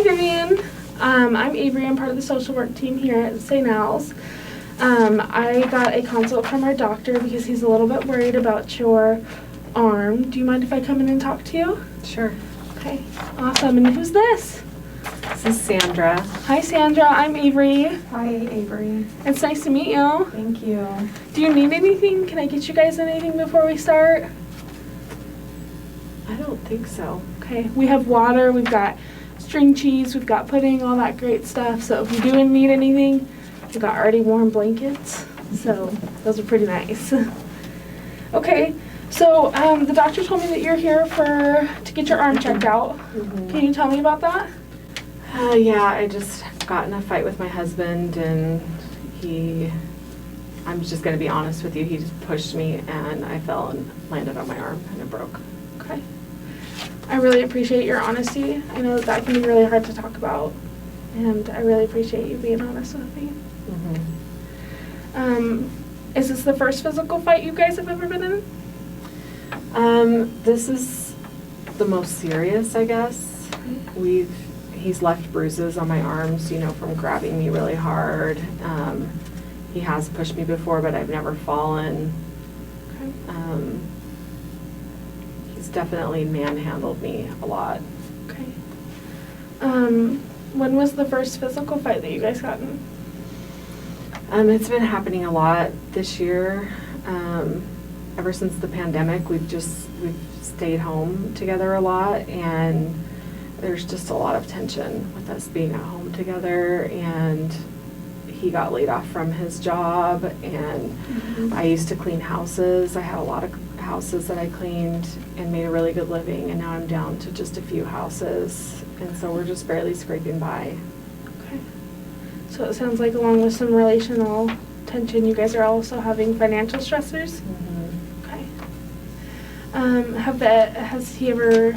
Hi, Vivian. I'm Avery. I'm part of the social work team here at St. Al's. I got a consult from our doctor because he's a little bit worried about your arm. Do you mind if I come in and talk to you? Sure. Okay, awesome. And who's this? This is Sandra. Hi, Sandra. I'm Avery. Hi, Avery. It's nice to meet you. Thank you. Do you need anything? Can I get you guys anything before we start? I don't think so. Okay, we have water, we've got string cheese, we've got pudding, all that great stuff. So if you do need anything, we've got already warm blankets. So those are pretty nice. Okay, so the doctor told me that you're here to get your arm checked out. Can you tell me about that? Yeah, I just got in a fight with my husband, and I'm just going to be honest with you, he just pushed me and I fell and landed on my arm and it broke. Okay. I really appreciate your honesty. I know that can be really hard to talk about, and I really appreciate you being honest with me. Is this the first physical fight you guys have ever been in? This is the most serious, I guess. He's left bruises on my arms, from grabbing me really hard. He has pushed me before, but I've never fallen. Okay. He's definitely manhandled me a lot. Okay. When was the first physical fight that you guys got in? It's been happening a lot this year. Ever since the pandemic, we've stayed home together a lot, and there's just a lot of tension with us being at home together. And he got laid off from his job, and I used to clean houses. I had a lot of houses that I cleaned and made a really good living, and now I'm down to just a few houses, and so we're just barely scraping by. Okay. So it sounds like along with some relational tension, you guys are also having financial stressors? Okay. Has he ever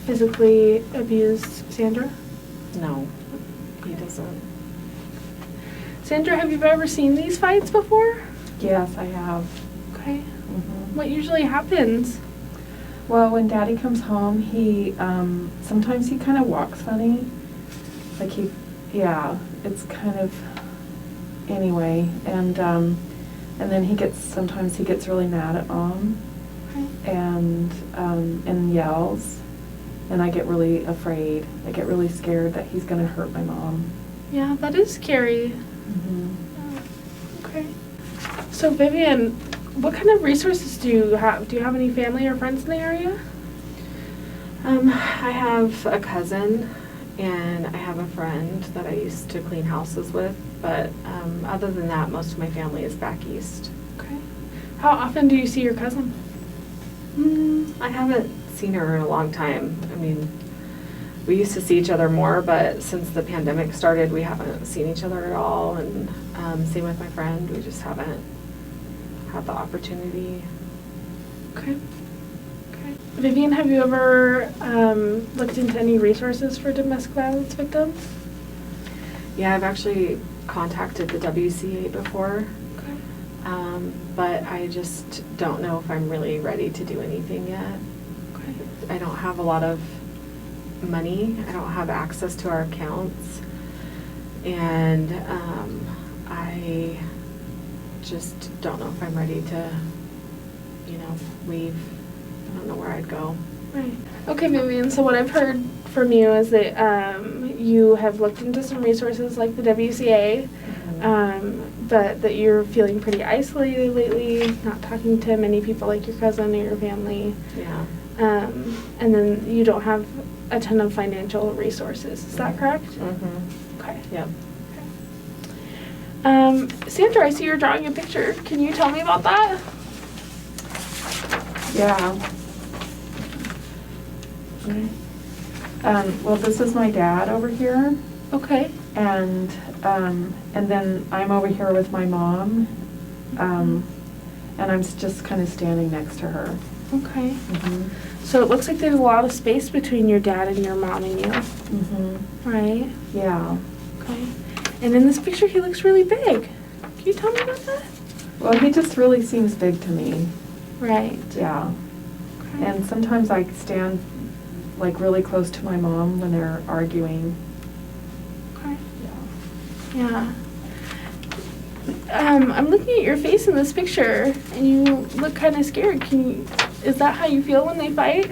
physically abused Sandra? No, he doesn't. Sandra, have you ever seen these fights before? Yes, I have. Okay. What usually happens? Well, when Daddy comes home, he sometimes he kind of walks funny. Like it's kind of anyway, and then sometimes he gets really mad at Mom, Okay. and yells, and I get really afraid. I get really scared that he's gonna hurt my mom. Yeah, that is scary. Okay. So Vivian, what kind of resources do you have? Do you have any family or friends in the area? I have a cousin, and I have a friend that I used to clean houses with, but other than that, most of my family is back east. Okay. How often do you see your cousin? I haven't seen her in a long time. I mean, we used to see each other more, but since the pandemic started, we haven't seen each other at all, and same with my friend. We just haven't had the opportunity. Okay. Okay. Vivian, have you ever looked into any resources for domestic violence victims? Yeah, I've actually contacted the WCA before, Okay. but I just don't know if I'm really ready to do anything yet. Okay. I don't have a lot of money. I don't have access to our accounts, and I just don't know if I'm ready to, leave. I don't know where I'd go. Right. Okay, Vivian, so what I've heard from you is that you have looked into some resources like the WCA, but that you're feeling pretty isolated lately, not talking to many people like your cousin or your family. Yeah. And then you don't have a ton of financial resources. Is that correct? Okay. Yep. Sandra, I see you're drawing a picture. Can you tell me about that? Yeah. Okay. Well, this is my dad over here, Okay. and then I'm over here with my mom, and I'm just kind of standing next to her. Okay. So it looks like there's a lot of space between your dad and your mom and you, right? Yeah. Okay. And in this picture, he looks really big. Can you tell me about that? Well, he just really seems big to me. Right. Yeah. Okay. And sometimes I stand like really close to my mom when they're arguing. Yeah. I'm looking at your face in this picture, and you look kind of scared. Is that how you feel when they fight?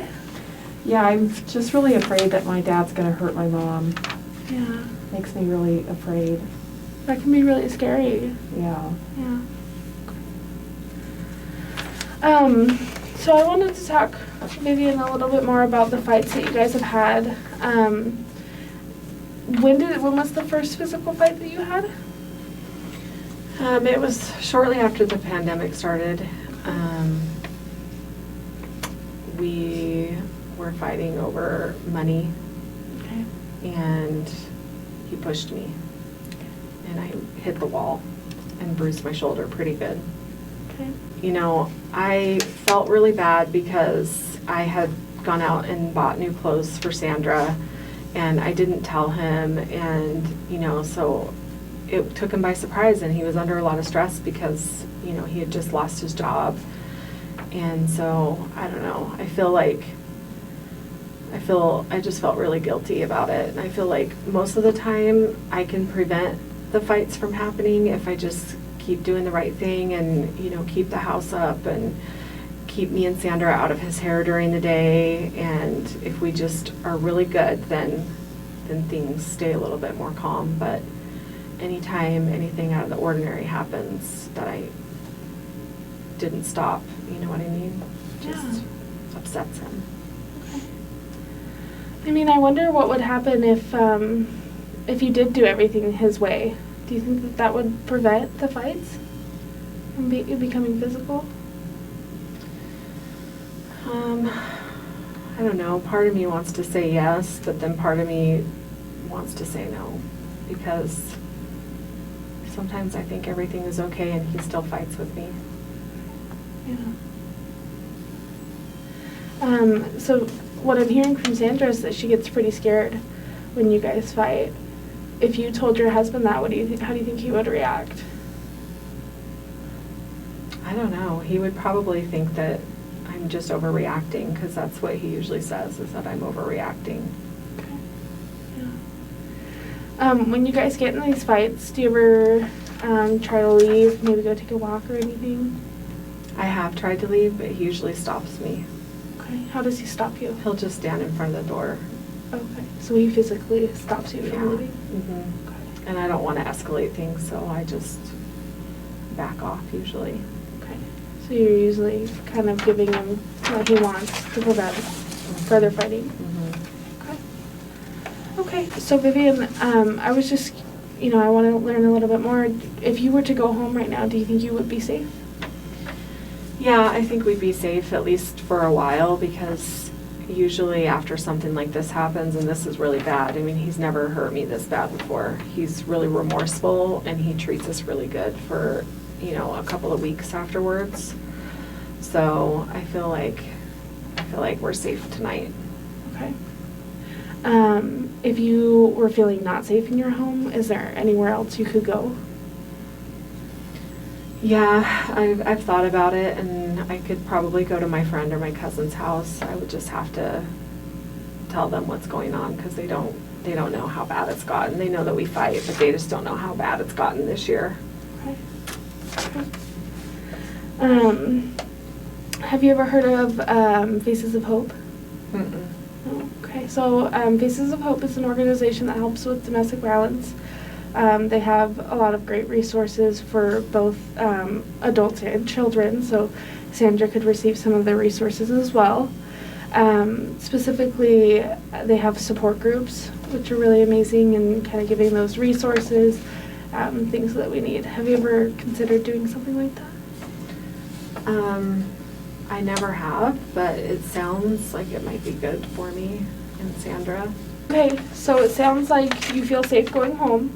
Yeah, I'm just really afraid that my dad's gonna hurt my mom. Yeah. Makes me really afraid. That can be really scary. Yeah. Yeah. So I wanted to talk, Vivian, a little bit more about the fights that you guys have had. When was the first physical fight that you had? It was shortly after the pandemic started. We were fighting over money, Okay. and he pushed me, and I hit the wall and bruised my shoulder pretty good. Okay. You know, I felt really bad because I had gone out and bought new clothes for Sandra, and I didn't tell him, and, you know, so it took him by surprise, and he was under a lot of stress because, you know, he had just lost his job. And so, I don't know, I just felt really guilty about it. And I feel like most of the time I can prevent the fights from happening if I just keep doing the right thing and, you know, keep the house up and keep me and Sandra out of his hair during the day. And if we just are really good, then things stay a little bit more calm. But anytime anything out of the ordinary happens that I didn't stop, you know what I mean? Just upsets him. Okay. I mean, I wonder what would happen if you did do everything his way. Do you think that would prevent the fights from becoming physical? I don't know. Part of me wants to say yes, but then part of me wants to say no, because sometimes I think everything is okay and he still fights with me. Yeah. So what I'm hearing from Sandra is that she gets pretty scared when you guys fight. If you told your husband that, how do you think he would react? I don't know. He would probably think that I'm just overreacting, because that's what he usually says, is that I'm overreacting. Okay. Yeah. When you guys get in these fights, do you ever try to leave, maybe go take a walk or anything? I have tried to leave, but he usually stops me. Okay. How does he stop you? He'll just stand in front of the door. Okay. So he physically stops you from leaving? Mm-hmm. Okay. And I don't want to escalate things, so I just back off usually. Okay. So you're usually kind of giving him what he wants to prevent further fighting? Mm-hmm. Okay. Okay. So Vivian, I was just, I want to learn a little bit more. If you were to go home right now, do you think you would be safe? Yeah, I think we'd be safe, at least for a while, because usually after something like this happens, and this is really bad, I mean, he's never hurt me this bad before. He's really remorseful, and he treats us really good for, a couple of weeks afterwards. So I feel like we're safe tonight. Okay. If you were feeling not safe in your home, is there anywhere else you could go? Yeah, I've thought about it, and I could probably go to my friend or my cousin's house. I would just have to tell them what's going on, because they don't know how bad it's gotten. They know that we fight, but they just don't know how bad it's gotten this year. Okay. Have you ever heard of Faces of Hope? Mm-mm. No? Okay, so Faces of Hope is an organization that helps with domestic violence. They have a lot of great resources for both adults and children, so Sandra could receive some of their resources as well. Specifically, they have support groups, which are really amazing, and kind of giving those resources, things that we need. Have you ever considered doing something like that? I never have, but it sounds like it might be good for me and Sandra. Okay, so it sounds like you feel safe going home.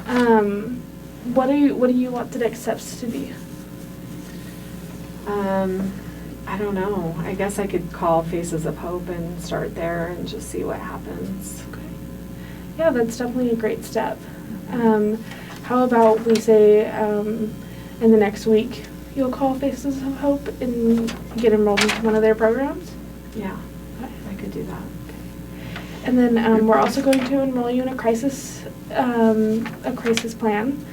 Mm-hmm. What do you want the next steps to be? I don't know. I guess I could call Faces of Hope and start there and just see what happens. Okay. Yeah, that's definitely a great step. How about we say in the next week you'll call Faces of Hope and get enrolled into one of their programs? Yeah, Okay. I could do that. And then we're also going to enroll you in a crisis plan.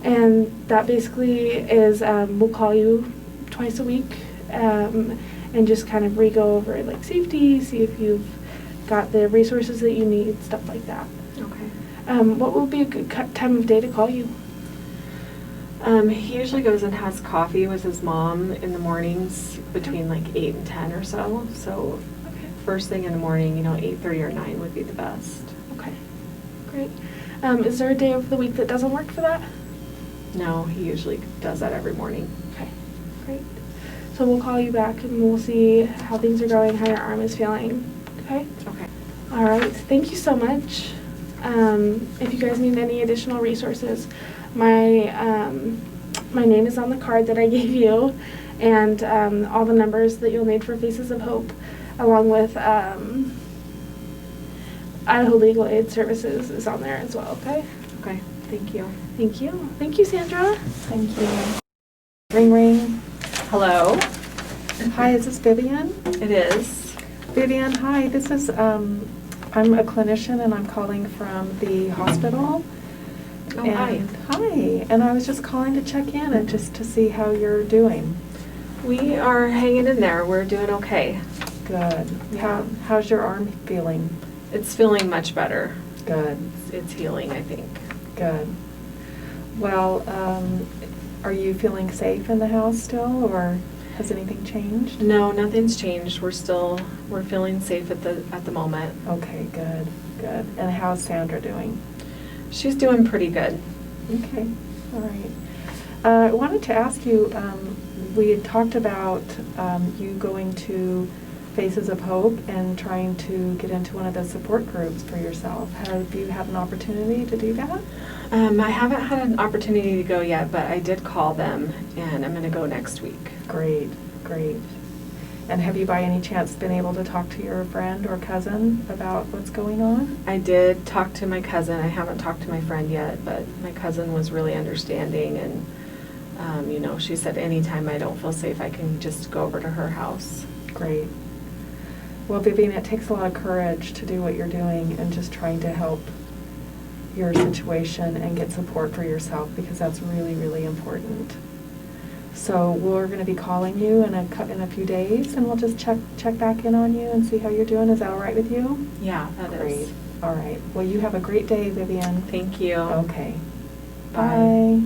And that basically is we'll call you twice a week and just kind of re-go over like safety, see if you've got the resources that you need, stuff like that. Okay. What will be a good time of day to call you? He usually goes and has coffee with his mom in the mornings between like 8 and 10 or so. So Okay. first thing in the morning, 8:30 or 9 would be the best. Okay. Great. Is there a day of the week that doesn't work for that? No, he usually does that every morning. Okay. Great. So we'll call you back and we'll see how things are going, how your arm is feeling. Okay? Okay. All right. Thank you so much. If you guys need any additional resources, my name is on the card that I gave you, and all the numbers that you'll need for Faces of Hope, along with Idaho Legal Aid Services is on there as well. Okay. Okay. Thank you. Thank you. Thank you, Sandra. Thank you. Ring, ring. Hello. Hi, is this Vivian? It is. Vivian, hi, this is, I'm a clinician and I'm calling from the hospital. Oh, hi. And hi, and I was just calling to check in and just to see how you're doing. We are hanging in there. We're doing okay. Good. Yeah. How's your arm feeling? It's feeling much better. Good, It's healing, I think. good. Well, are you feeling safe in the house still, or has anything changed? No, nothing's changed. We're feeling safe at the moment. Okay, good, good. And how's Sandra doing? She's doing pretty good. Okay, all right. I wanted to ask you, we had talked about you going to Faces of Hope and trying to get into one of the support groups for yourself. Have you had an opportunity to do that? I haven't had an opportunity to go yet, but I did call them, and I'm going to go next week. Great, great. And have you by any chance been able to talk to your friend or cousin about what's going on? I did talk to my cousin. I haven't talked to my friend yet, but my cousin was really understanding, and she said anytime I don't feel safe, I can just go over to her house. Great. Well, Vivian, it takes a lot of courage to do what you're doing and just trying to help your situation and get support for yourself, because that's really, really important. So we're going to be calling you in a few days, and we'll just check back in on you and see how you're doing. Is that all right with you? Yeah, that Great. is. All right. Well, you have a great day, Vivian. Thank you. Okay. Bye. Bye.